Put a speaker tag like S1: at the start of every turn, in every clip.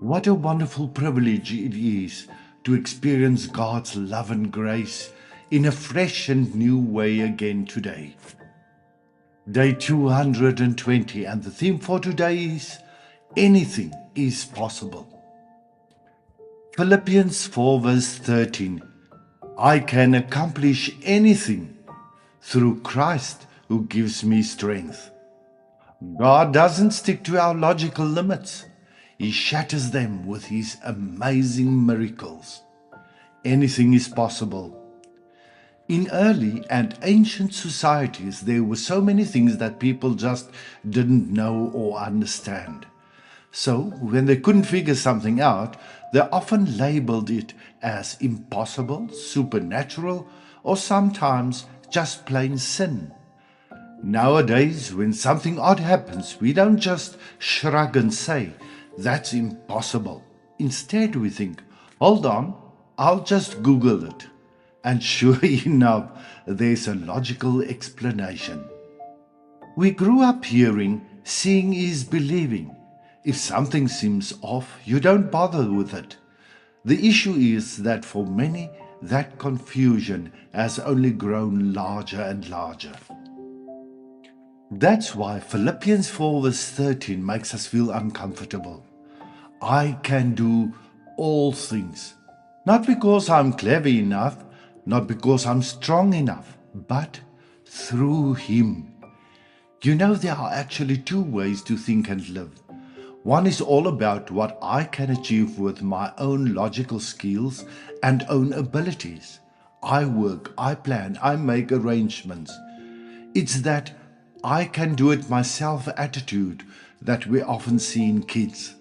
S1: What a wonderful privilege it is to experience God's love and grace in a fresh and new way again today. Day 220, and the theme for today is Anything is Possible. Philippians 4 verse 13. I can accomplish anything through Christ who gives me strength. God doesn't stick to our logical limits. He shatters them with His amazing miracles. Anything is possible. In early and ancient societies, there were so many things that people just didn't know or understand. So, when they couldn't figure something out, they often labeled it as impossible, supernatural, or sometimes just plain sin. Nowadays, when something odd happens, we don't just shrug and say, that's impossible. Instead, we think, hold on, I'll just Google it. And sure enough, there's a logical explanation. We grew up hearing, seeing is believing. If something seems off, you don't bother with it. The issue is that for many, that confusion has only grown larger and larger. That's why Philippians 4 verse 13 makes us feel uncomfortable. I can do all things. Not because I'm clever enough, not because I'm strong enough, but through Him. You know, there are actually two ways to think and live. One is all about what I can achieve with my own logical skills and own abilities. I work, I plan, I make arrangements. It's that I can do it myself attitude that we often see in kids.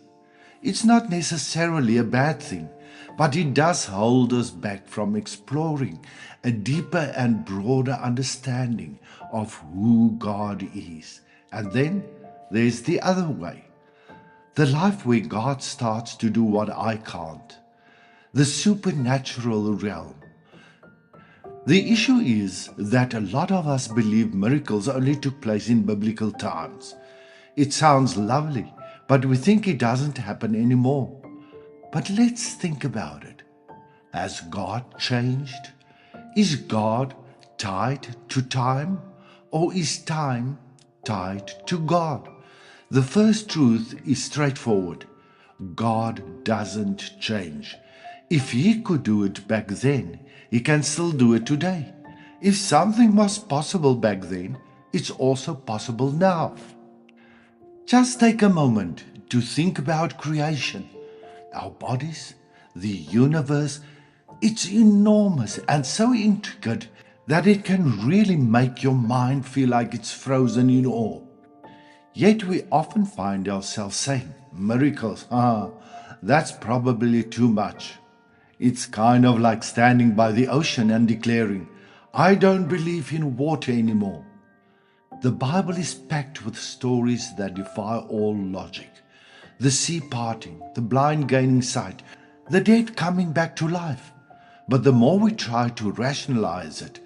S1: It's not necessarily a bad thing, but it does hold us back from exploring a deeper and broader understanding of who God is. And then there's the other way, the life where God starts to do what I can't, the supernatural realm. The issue is that a lot of us believe miracles only took place in biblical times. It sounds lovely, but we think it doesn't happen anymore. But let's think about it. Has God changed? Is God tied to time? Or is time tied to God? The first truth is straightforward. God doesn't change. If He could do it back then, He can still do it today. If something was possible back then, it's also possible now. Just take a moment to think about creation. Our bodies, the universe, it's enormous and so intricate that it can really make your mind feel like it's frozen in awe. Yet we often find ourselves saying, miracles, that's probably too much. It's kind of like standing by the ocean and declaring, I don't believe in water anymore. The Bible is packed with stories that defy all logic. The sea parting, the blind gaining sight, the dead coming back to life. But the more we try to rationalize it,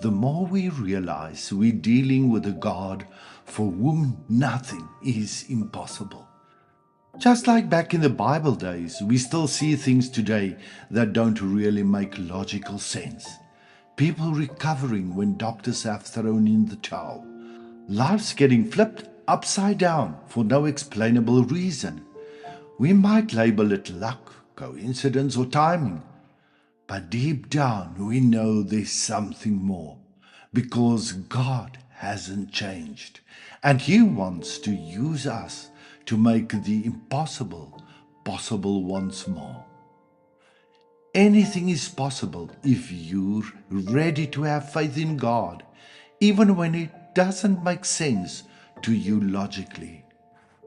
S1: the more we realize we're dealing with a God for whom nothing is impossible. Just like back in the Bible days, we still see things today that don't really make logical sense. People recovering when doctors have thrown in the towel. Lives getting flipped upside down for no explainable reason. We might label it luck, coincidence, or timing. But deep down, we know there's something more, because God hasn't changed, and He wants to use us to make the impossible possible once more. Anything is possible if you're ready to have faith in God, even when it doesn't make sense to you logically.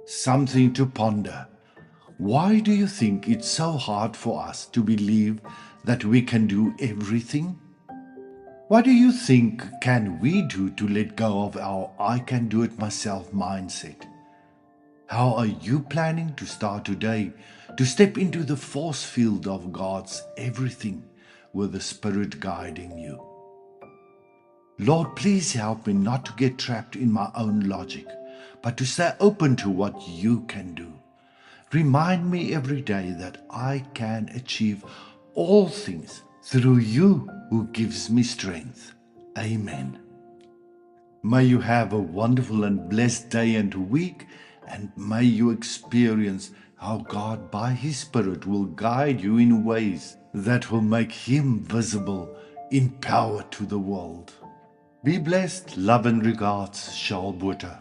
S1: Something to ponder. Why do you think it's so hard for us to believe that we can do everything? What do you think can we do to let go of our I can do it myself mindset? How are you planning to start today to step into the force field of God's everything with the Spirit guiding you? Lord, please help me not to get trapped in my own logic, but to stay open to what you can do. Remind me every day that I can achieve all things through you who gives me strength. Amen. May you have a wonderful and blessed day and week, and may you experience how God by His Spirit will guide you in ways that will make Him visible in power to the world. Be blessed. Love and regards, Charles Butter.